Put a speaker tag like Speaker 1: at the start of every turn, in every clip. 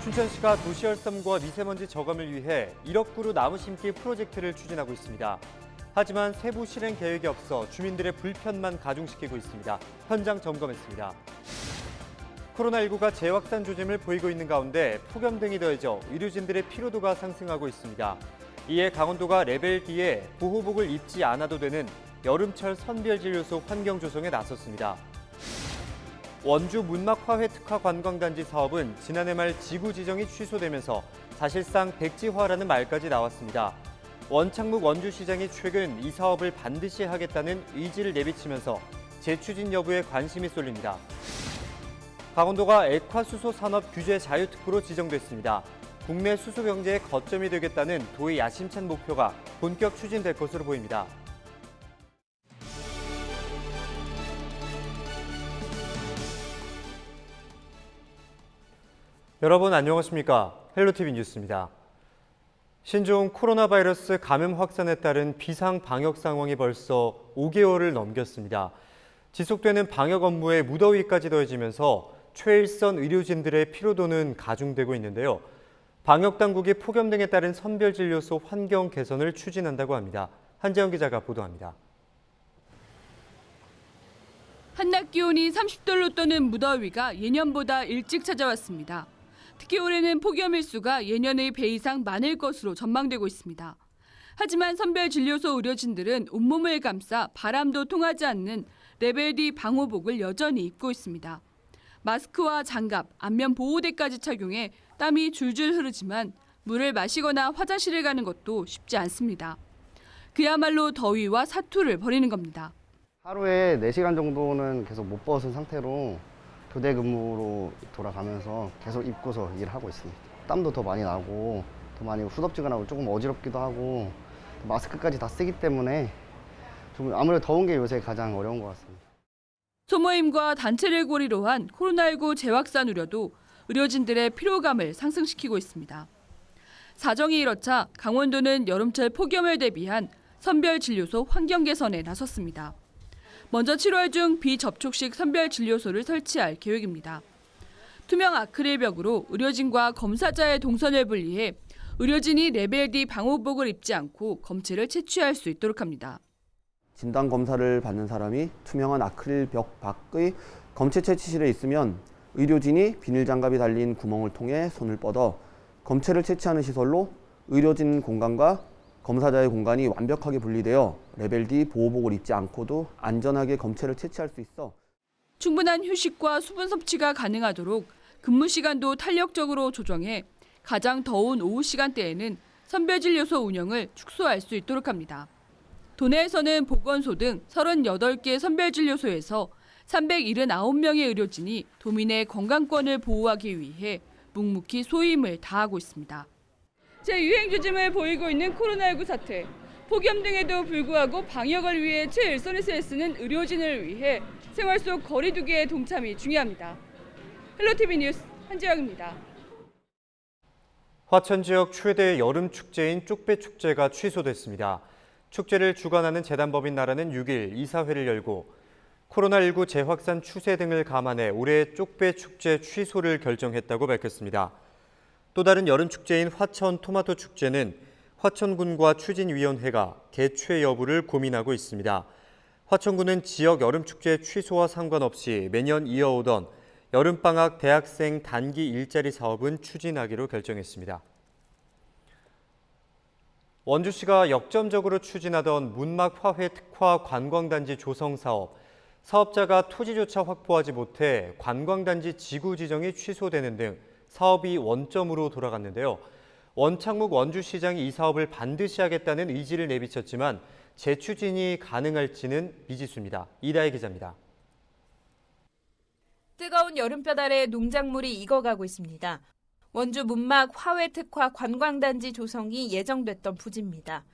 Speaker 1: 춘천시가 도시열섬과 미세먼지 저감을 위해 1억 그루 나무 심기 프로젝트를 추진하고 있습니다. 하지만 세부 실행 계획이 없어 주민들의 불편만 가중시키고 있습니다. 현장 점검했습니다. 코로나19가 재확산 조짐을 보이고 있는 가운데 폭염 등이 더해져 의료진들의 피로도가 상승하고 있습니다. 이에 강원도가 레벨 D에 보호복을 입지 않아도 되는 여름철 선별진료소 환경 조성에 나섰습니다. 원주 문막화훼 특화 관광단지 사업은 지난해 말 지구 지정이 취소되면서 사실상 백지화라는 말까지 나왔습니다. 원창묵 원주시장이 최근 이 사업을 반드시 하겠다는 의지를 내비치면서 재추진 여부에 관심이 쏠립니다. 강원도가 액화수소 산업 규제 자유특구로 지정됐습니다. 국내 수소 경제의 거점이 되겠다는 도의 야심찬 목표가 본격 추진될 것으로 보입니다. 여러분 안녕하십니까? 헬로티비 뉴스입니다. 신종 코로나 바이러스 감염 확산에 따른 비상 방역 상황이 벌써 5개월을 넘겼습니다. 지속되는 방역 업무에 무더위까지 더해지면서 최일선 의료진들의 피로도는 가중되고 있는데요. 방역 당국이 폭염 등에 따른 선별진료소 환경 개선을 추진한다고 합니다. 한재영 기자가 보도합니다.
Speaker 2: 한낮 기온이 30도로 떠는 무더위가 예년보다 일찍 찾아왔습니다. 특히 올해는 폭염 일수가 예년의 배 이상 많을 것으로 전망되고 있습니다. 하지만 선별진료소 의료진들은 온몸을 감싸 바람도 통하지 않는 레벨 D 방호복을 여전히 입고 있습니다. 마스크와 장갑, 안면 보호대까지 착용해 땀이 줄줄 흐르지만 물을 마시거나 화장실을 가는 것도 쉽지 않습니다. 그야말로 더위와 사투를 벌이는 겁니다.
Speaker 3: 하루에 4시간 정도는 계속 못 벗은 상태로 교대 근무로 돌아가면서 계속 입고서 일을 하고 있습니다. 땀도 더 많이 나고 더 많이 후덥지근하고 조금 어지럽기도 하고 마스크까지 다 쓰기 때문에 좀 아무래도 더운 게 요새 가장 어려운 것 같습니다.
Speaker 2: 소모임과 단체를 고리로 한 코로나19 재확산 우려도 의료진들의 피로감을 상승시키고 있습니다. 사정이 이렇자 강원도는 여름철 폭염을 대비한 선별진료소 환경 개선에 나섰습니다. 먼저 7월 중 비접촉식 선별진료소를 설치할 계획입니다. 투명 아크릴 벽으로 의료진과 검사자의 동선을 분리해 의료진이 레벨 D 방호복을 입지 않고 검체를 채취할 수 있도록 합니다.
Speaker 4: 진단 검사를 받는 사람이 투명한 아크릴 벽 밖의 검체 채취실에 있으면 의료진이 비닐 장갑이 달린 구멍을 통해 손을 뻗어 검체를 채취하는 시설로 의료진 공간과 검사자의 공간이 완벽하게 분리되어 레벨 D 보호복을 입지 않고도 안전하게 검체를 채취할 수 있어
Speaker 2: 충분한 휴식과 수분 섭취가 가능하도록 근무 시간도 탄력적으로 조정해 가장 더운 오후 시간대에는 선별진료소 운영을 축소할 수 있도록 합니다. 도내에서는 보건소 등 38개 선별진료소에서 379명의 의료진이 도민의 건강권을 보호하기 위해 묵묵히 소임을 다하고 있습니다. 재유행 조짐을 보이고 있는 코로나19 사태. 폭염 등에도 불구하고 방역을 위해 최일선에서 애쓰는 의료진을 위해 생활 속 거리 두기의 동참이 중요합니다. 헬로티비 뉴스 한지영입니다.
Speaker 1: 화천 지역 최대 여름 축제인 쪽배축제가 취소됐습니다. 축제를 주관하는 재단법인 나라는 6일 이사회를 열고 코로나19 재확산 추세 등을 감안해 올해 쪽배축제 취소를 결정했다고 밝혔습니다. 또 다른 여름 축제인 화천 토마토 축제는 화천군과 추진위원회가 개최 여부를 고민하고 있습니다. 화천군은 지역 여름 축제 취소와 상관없이 매년 이어오던 여름방학 대학생 단기 일자리 사업은 추진하기로 결정했습니다. 원주시가 역점적으로 추진하던 문막화훼 특화 관광단지 조성 사업, 사업자가 토지조차 확보하지 못해 관광단지 지구 지정이 취소되는 등 사업이 원점으로 돌아갔는데요. 원창묵 원주시장이 이 사업을 반드시 하겠다는 의지를 내비쳤지만 재추진이 가능할지는 미지수입니다. 이다혜 기자입니다.
Speaker 5: 뜨거운 여름볕 아래 농작물이 익어가고 있습니다. 원주 문막 화훼 특화 관광단지 조성이 예정됐던 부지입니다.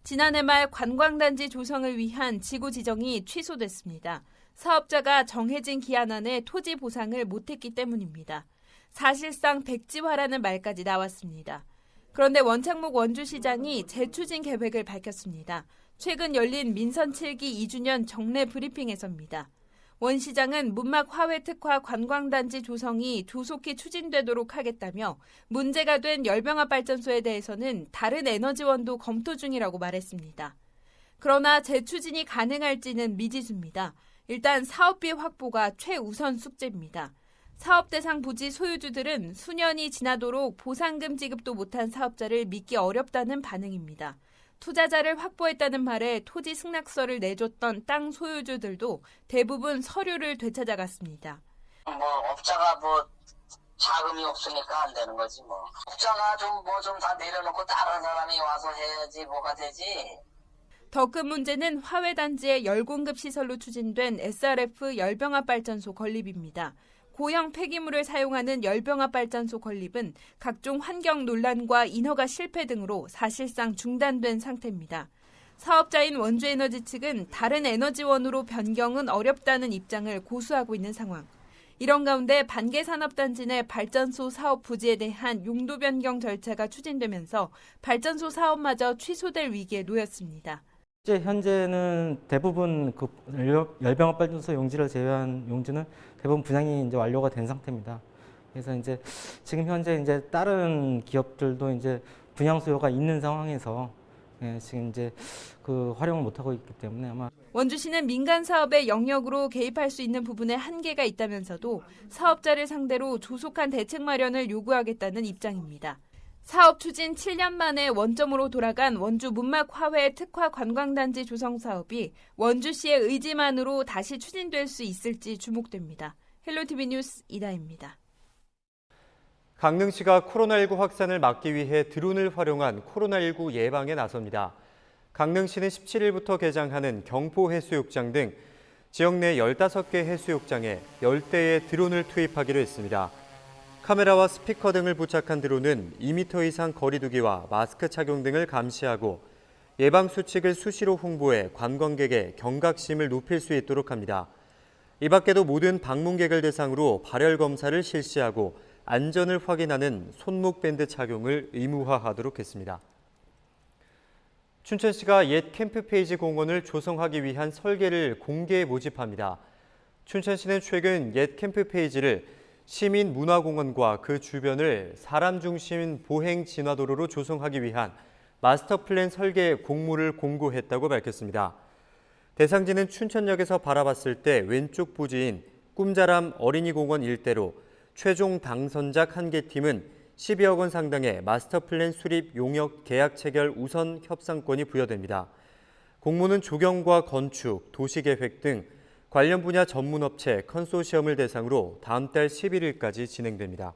Speaker 5: 지난해 말 관광단지 조성을 위한 지구 지정이 취소됐습니다. 사업자가 정해진 기한 안에 토지 보상을 못했기 때문입니다. 사실상 백지화라는 말까지 나왔습니다. 그런데 원창묵 원주시장이 재추진 계획을 밝혔습니다. 최근 열린 민선 7기 2주년 정례 브리핑에서입니다. 원 시장은 문막 화훼 특화 관광단지 조성이 조속히 추진되도록 하겠다며 문제가 된 열병합 발전소에 대해서는 다른 에너지원도 검토 중이라고 말했습니다. 그러나 재추진이 가능할지는 미지수입니다. 일단 사업비 확보가 최우선 숙제입니다. 사업 대상 부지 소유주들은 수년이 지나도록 보상금 지급도 못한 사업자를 믿기 어렵다는 반응입니다. 투자자를 확보했다는 말에 토지 승낙서를 내줬던 땅 소유주들도 대부분 서류를 되찾아갔습니다.
Speaker 6: 업자가 자금이 없으니까 안 되는 거지 뭐. 업자가 좀 다 내려놓고 다른 사람이 와서 해야지 뭐가 되지.
Speaker 5: 더 큰 문제는 화훼단지의 열공급 시설로 추진된 SRF 열병합 발전소 건립입니다. 고형 폐기물을 사용하는 열병합 발전소 건립은 각종 환경 논란과 인허가 실패 등으로 사실상 중단된 상태입니다. 사업자인 원주에너지 측은 다른 에너지원으로 변경은 어렵다는 입장을 고수하고 있는 상황. 이런 가운데 반개산업단지 내 발전소 사업 부지에 대한 용도 변경 절차가 추진되면서 발전소 사업마저 취소될 위기에 놓였습니다.
Speaker 7: 현재는 대부분 그 열병합 발전소 용지를 제외한 용지는 대부분 분양이 이제 완료가 된 상태입니다. 그래서 이제 지금 현재 이제 다른 기업들도 이제 분양 수요가 있는 상황에서 지금 이제 그 활용을 못 하고 있기 때문에 아마
Speaker 5: 원주시는 민간 사업의 영역으로 개입할 수 있는 부분에 한계가 있다면서도 사업자를 상대로 조속한 대책 마련을 요구하겠다는 입장입니다. 사업 추진 7년 만에 원점으로 돌아간 원주 문막 화훼 특화 관광단지 조성 사업이 원주시의 의지만으로 다시 추진될 수 있을지 주목됩니다. 헬로티비 뉴스 이다입니다.
Speaker 1: 강릉시가 코로나19 확산을 막기 위해 드론을 활용한 코로나19 예방에 나섭니다. 강릉시는 17일부터 개장하는 경포해수욕장 등 지역 내 15개 해수욕장에 10대의 드론을 투입하기로 했습니다. 카메라와 스피커 등을 부착한 드론은 2m 이상 거리 두기와 마스크 착용 등을 감시하고 예방 수칙을 수시로 홍보해 관광객의 경각심을 높일 수 있도록 합니다. 이 밖에도 모든 방문객을 대상으로 발열 검사를 실시하고 안전을 확인하는 손목 밴드 착용을 의무화하도록 했습니다. 춘천시가 옛 캠프페이지 공원을 조성하기 위한 설계를 공개 모집합니다. 춘천시는 최근 옛 캠프페이지를 시민문화공원과 그 주변을 사람 중심 보행 진화도로로 조성하기 위한 마스터 플랜 설계 공모를 공고했다고 밝혔습니다. 대상지는 춘천역에서 바라봤을 때 왼쪽 부지인 꿈자람 어린이공원 일대로 최종 당선작 1개 팀은 12억 원 상당의 마스터 플랜 수립 용역 계약 체결 우선 협상권이 부여됩니다. 공모는 조경과 건축, 도시계획 등 관련 분야 전문업체 컨소시엄을 대상으로 다음 달 11일까지 진행됩니다.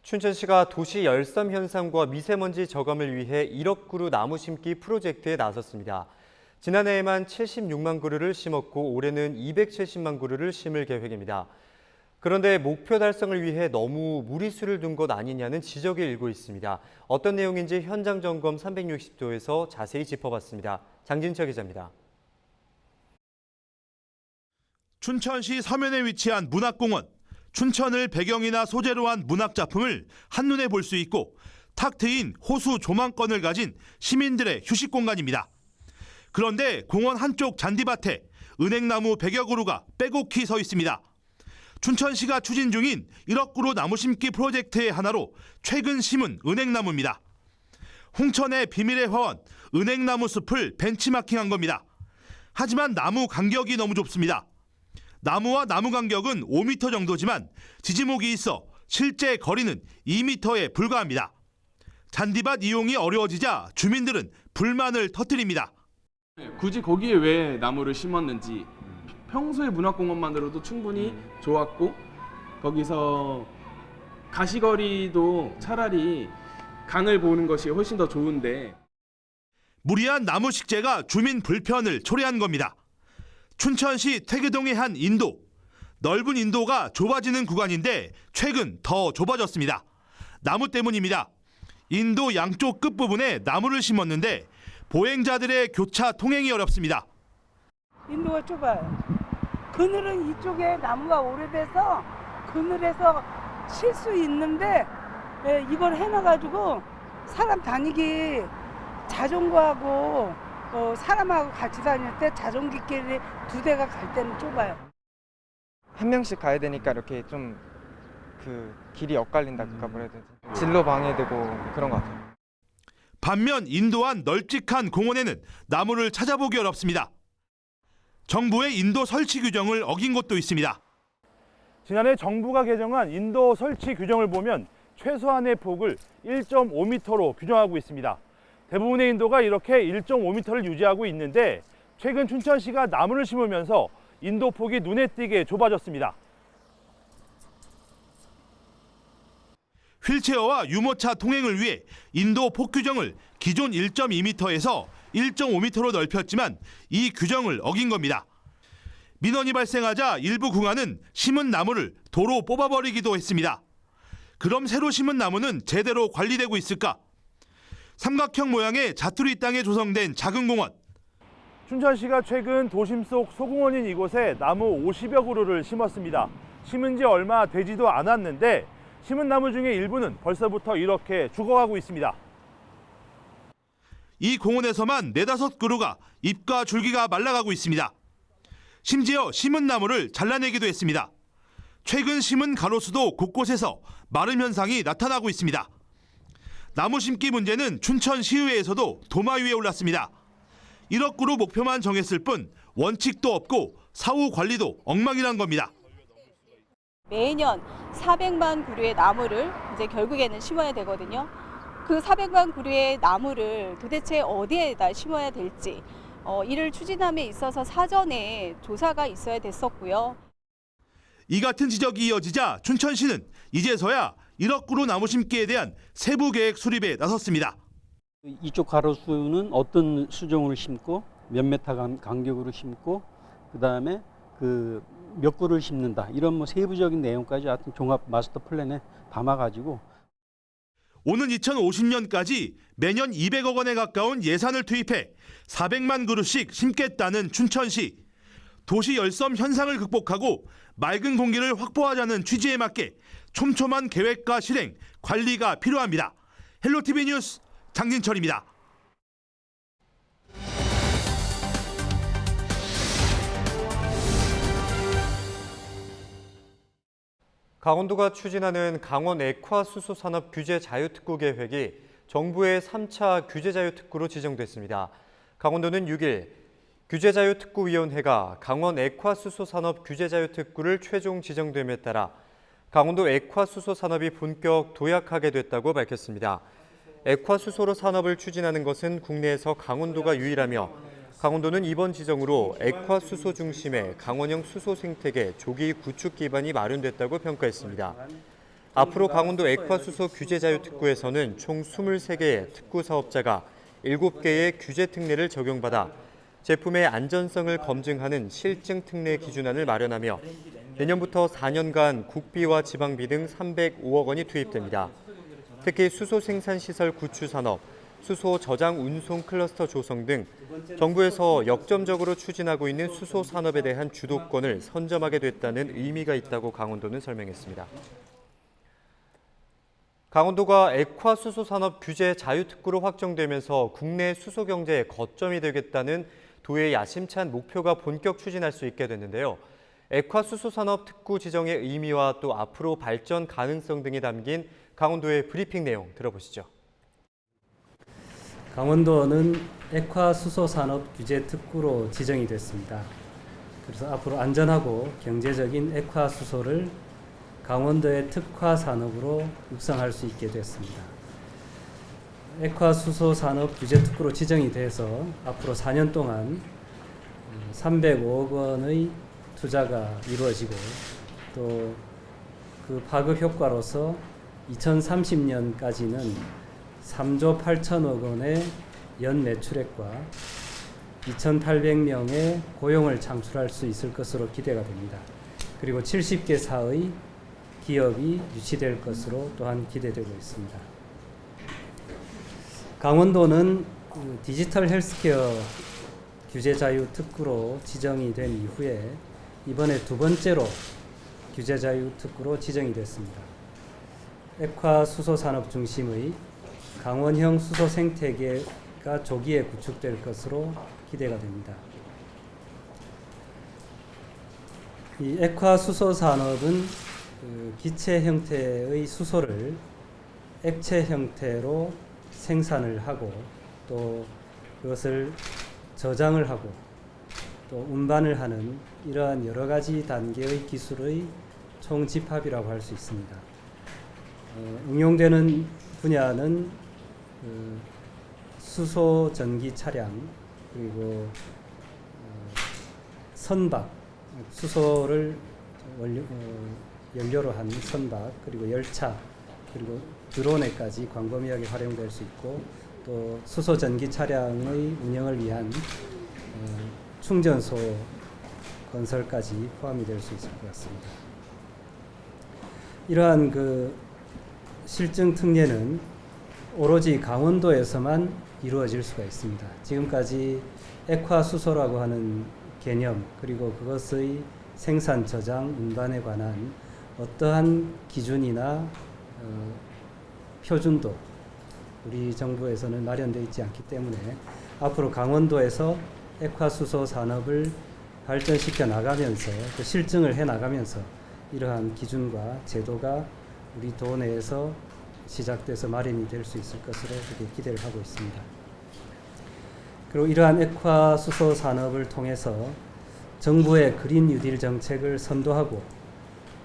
Speaker 1: 춘천시가 도시 열섬 현상과 미세먼지 저감을 위해 1억 그루 나무 심기 프로젝트에 나섰습니다. 지난해에만 76만 그루를 심었고 올해는 270만 그루를 심을 계획입니다. 그런데 목표 달성을 위해 너무 무리수를 둔 것 아니냐는 지적이 일고 있습니다. 어떤 내용인지 현장 점검 360도에서 자세히 짚어봤습니다. 장진철 기자입니다.
Speaker 8: 춘천시 서면에 위치한 문학공원. 춘천을 배경이나 소재로 한 문학작품을 한눈에 볼 수 있고 탁 트인 호수 조망권을 가진 시민들의 휴식 공간입니다. 그런데 공원 한쪽 잔디밭에 은행나무 100여 그루가 빼곡히 서 있습니다. 춘천시가 추진 중인 1억 그루 나무 심기 프로젝트의 하나로 최근 심은 은행나무입니다. 홍천의 비밀의 화원, 은행나무 숲을 벤치마킹한 겁니다. 하지만 나무 간격이 너무 좁습니다. 나무와 나무 간격은 5m 정도지만 지지목이 있어 실제 거리는 2m에 불과합니다. 잔디밭 이용이 어려워지자 주민들은 불만을 터뜨립니다.
Speaker 9: 굳이 거기에 왜 나무를 심었는지, 평소에 문학공원만으로도 충분히 좋았고 거기서 가시거리도 차라리 강을 보는 것이 훨씬 더 좋은데
Speaker 8: 무리한 나무 식재가 주민 불편을 초래한 겁니다. 춘천시 퇴계동의 한 인도. 넓은 인도가 좁아지는 구간인데 최근 더 좁아졌습니다. 나무 때문입니다. 인도 양쪽 끝부분에 나무를 심었는데 보행자들의 교차 통행이 어렵습니다.
Speaker 10: 인도가 좁아요. 그늘은 이쪽에 나무가 오래돼서 그늘에서 쉴 수 있는데 예, 이걸 해놔가지고 사람 다니기 자전거하고 사람하고 같이 다닐 때 자전거끼리 두 대가 갈 때는 좁아요.
Speaker 11: 한 명씩 가야 되니까 이렇게 좀 그 길이 엇갈린다니까 뭐라 해야 되지? 진로 방해되고 그런 것 같아요.
Speaker 8: 반면 인도한 널찍한 공원에는 나무를 찾아보기 어렵습니다. 정부의 인도 설치 규정을 어긴 곳도 있습니다.
Speaker 12: 지난해 정부가 개정한 인도 설치 규정을 보면 최소한의 폭을 1.5m로 규정하고 있습니다. 대부분의 인도가 이렇게 1.5m를 유지하고 있는데 최근 춘천시가 나무를 심으면서 인도 폭이 눈에 띄게 좁아졌습니다.
Speaker 8: 휠체어와 유모차 통행을 위해 인도 폭 규정을 기존 1.2m에서 1.5m로 넓혔지만 이 규정을 어긴 겁니다. 민원이 발생하자 일부 구간은 심은 나무를 도로 뽑아버리기도 했습니다. 그럼 새로 심은 나무는 제대로 관리되고 있을까? 삼각형 모양의 자투리 땅에 조성된 작은 공원.
Speaker 12: 춘천시가 최근 도심 속 소공원인 이곳에 나무 50여 그루를 심었습니다. 심은 지 얼마 되지도 않았는데 심은 나무 중에 일부는 벌써부터 이렇게 죽어가고 있습니다.
Speaker 8: 이 공원에서만 4-5그루가 잎과 줄기가 말라가고 있습니다. 심지어 심은 나무를 잘라내기도 했습니다. 최근 심은 가로수도 곳곳에서 마름 현상이 나타나고 있습니다. 나무 심기 문제는 춘천시의회에서도 도마 위에 올랐습니다. 1억 그루 목표만 정했을 뿐 원칙도 없고 사후 관리도 엉망이란 겁니다.
Speaker 13: 매년 400만 그루의 나무를 이제 결국에는 심어야 되거든요. 그 400만 그루의 나무를 도대체 어디에다 심어야 될지 이를 추진함에 있어서 사전에 조사가 있어야 됐었고요.
Speaker 8: 이 같은 지적이 이어지자 춘천시는 이제서야 1억 그루 나무 심기에 대한 세부 계획 수립에 나섰습니다.
Speaker 14: 이쪽 가로수는 어떤 수종을 심고 몇 메타 간격으로 심고 그다음에 몇 그루를 심는다 이런 뭐 세부적인 내용까지 하여튼 종합 마스터 플랜에 담아가지고
Speaker 8: 오는 2050년까지 매년 200억 원에 가까운 예산을 투입해 400만 그루씩 심겠다는 춘천시. 도시 열섬 현상을 극복하고 맑은 공기를 확보하자는 취지에 맞게 촘촘한 계획과 실행, 관리가 필요합니다. 헬로티비 뉴스 장진철입니다.
Speaker 1: 강원도가 추진하는 강원 액화수소산업 규제 자유특구 계획이 정부의 3차 규제자유특구로 지정됐습니다. 강원도는 6일 규제자유특구위원회가 강원 액화수소산업 규제자유특구를 최종 지정됨에 따라 강원도 액화수소 산업이 본격 도약하게 됐다고 밝혔습니다. 액화수소로 산업을 추진하는 것은 국내에서 강원도가 유일하며 강원도는 이번 지정으로 액화수소 중심의 강원형 수소 생태계 조기 구축 기반이 마련됐다고 평가했습니다. 앞으로 강원도 액화수소 규제자유특구에서는 총 23개의 특구 사업자가 7개의 규제 특례를 적용받아 제품의 안전성을 검증하는 실증 특례 기준안을 마련하며 내년부터 4년간 국비와 지방비 등 305억 원이 투입됩니다. 특히 수소 생산시설 구축 산업, 수소 저장 운송 클러스터 조성 등 정부에서 역점적으로 추진하고 있는 수소 산업에 대한 주도권을 선점하게 됐다는 의미가 있다고 강원도는 설명했습니다. 강원도가 액화수소 산업 규제 자유특구로 확정되면서 국내 수소 경제의 거점이 되겠다는 도의 야심찬 목표가 본격 추진할 수 있게 됐는데요. 액화수소 산업 특구 지정의 의미와 또 앞으로 발전 가능성 등이 담긴 강원도의 브리핑 내용 들어보시죠.
Speaker 15: 강원도는 액화수소산업 규제특구로 지정이 됐습니다. 그래서 앞으로 안전하고 경제적인 액화수소를 강원도의 특화산업으로 육성할 수 있게 됐습니다. 액화수소산업 규제특구로 지정이 돼서 앞으로 4년 동안 305억 원의 투자가 이루어지고 또 그 파급 효과로서 2030년까지는 3조 8천억 원의 연 매출액과 2,800명의 고용을 창출할 수 있을 것으로 기대가 됩니다. 그리고 70개사의 기업이 유치될 것으로 또한 기대되고 있습니다. 강원도는 디지털 헬스케어 규제자유 특구로 지정이 된 이후에 이번에 두 번째로 규제자유 특구로 지정이 됐습니다. 액화 수소 산업 중심의 강원형 수소 생태계가 조기에 구축될 것으로 기대가 됩니다. 이 액화 수소 산업은 기체 형태의 수소를 액체 형태로 생산을 하고 또 그것을 저장을 하고 또 운반을 하는 이러한 여러 가지 단계의 기술의 총집합이라고 할 수 있습니다. 응용되는 분야는 수소 전기 차량 그리고 선박, 수소를 연료로 한 선박 그리고 열차 그리고 드론에까지 광범위하게 활용될 수 있고 또 수소 전기 차량의 운영을 위한 충전소 건설까지 포함이 될 수 있을 것 같습니다. 이러한 그 실증 특례는 오로지 강원도에서만 이루어질 수가 있습니다. 지금까지 액화 수소라고 하는 개념 그리고 그것의 생산, 저장, 운반에 관한 어떠한 기준이나 표준도 우리 정부에서는 마련되어 있지 않기 때문에 앞으로 강원도에서 액화수소 산업을 발전시켜 나가면서 또 실증을 해 나가면서 이러한 기준과 제도가 우리 도 내에서 시작돼서 마련이 될 수 있을 것으로 그렇게 기대를 하고 있습니다. 그리고 이러한 액화수소 산업을 통해서 정부의 그린 뉴딜 정책을 선도하고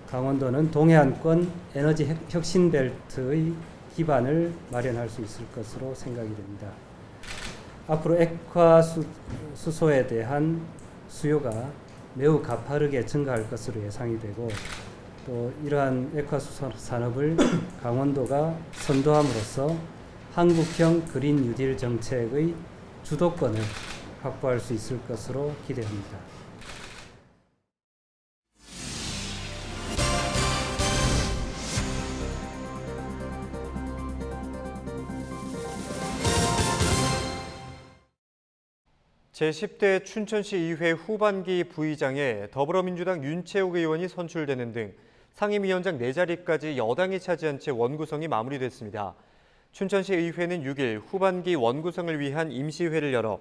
Speaker 15: 강원도는 동해안권 에너지 혁신 벨트의 기반을 마련할 수 있을 것으로 생각이 됩니다. 앞으로 액화수소에 대한 수요가 매우 가파르게 증가할 것으로 예상이 되고 또 이러한 액화수소 산업을 강원도가 선도함으로써 한국형 그린 뉴딜 정책의 주도권을 확보할 수 있을 것으로 기대합니다.
Speaker 1: 제10대 춘천시의회 후반기 부의장에 더불어민주당 윤채욱 의원이 선출되는 등 상임위원장 4자리까지 여당이 차지한 채 원구성이 마무리됐습니다. 춘천시의회는 6일 후반기 원구성을 위한 임시회를 열어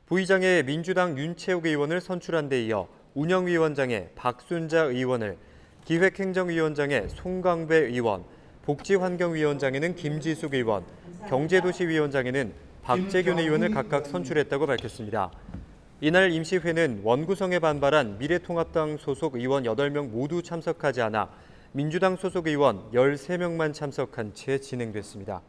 Speaker 1: 부의장에 민주당 윤채욱 의원을 선출한 데 이어 운영위원장에 박순자 의원을, 기획행정위원장에 송강배 의원, 복지환경위원장에는 김지숙 의원, 경제도시위원장에는 박재균 의원을 각각 선출했다고 밝혔습니다. 이날 임시회는 원구성에 반발한 미래통합당 소속 의원 8명 모두 참석하지 않아 민주당 소속 의원 13명만 참석한 채 진행됐습니다.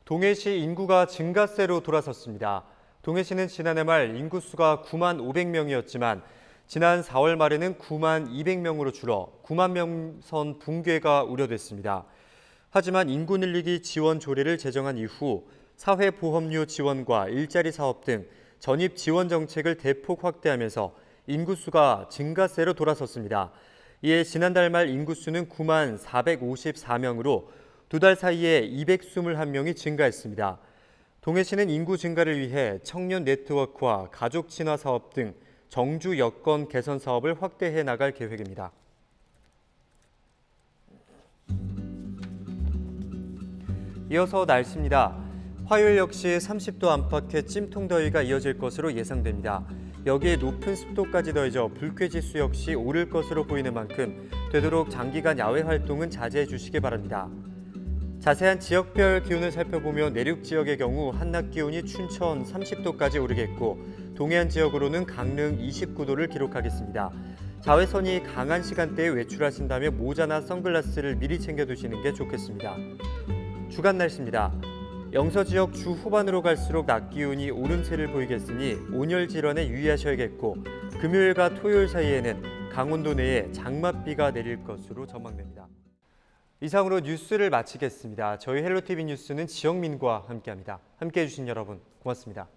Speaker 1: 동해시 인구가 증가세로 돌아섰습니다. 동해시는 지난해 말 인구수가 9만 500명이었지만 지난 4월 말에는 9만 200명으로 줄어 9만 명 선 붕괴가 우려됐습니다. 하지만 인구 늘리기 지원 조례를 제정한 이후 사회보험료 지원과 일자리 사업 등 전입 지원 정책을 대폭 확대하면서 인구수가 증가세로 돌아섰습니다. 이에 지난달 말 인구수는 9만 454명으로 2달 사이에 221명이 증가했습니다. 동해시는 인구 증가를 위해 청년 네트워크와 가족 친화 사업 등 정주 여건 개선 사업을 확대해 나갈 계획입니다. 이어서 날씨입니다. 화요일 역시 30도 안팎의 찜통더위가 이어질 것으로 예상됩니다. 여기에 높은 습도까지 더해져 불쾌지수 역시 오를 것으로 보이는 만큼 되도록 장기간 야외 활동은 자제해 주시기 바랍니다. 자세한 지역별 기온을 살펴보면 내륙 지역의 경우 한낮 기온이 춘천 30도까지 오르겠고 동해안 지역으로는 강릉 29도를 기록하겠습니다. 자외선이 강한 시간대에 외출하신다면 모자나 선글라스를 미리 챙겨두시는 게 좋겠습니다. 주간 날씨입니다. 영서 지역 주 후반으로 갈수록 낮 기온이 오른 채를 보이겠으니 온열 질환에 유의하셔야겠고 금요일과 토요일 사이에는 강원도 내에 장맛비가 내릴 것으로 전망됩니다. 이상으로 뉴스를 마치겠습니다. 저희 헬로티비 뉴스는 지영민과 함께합니다. 함께해 주신 여러분 고맙습니다.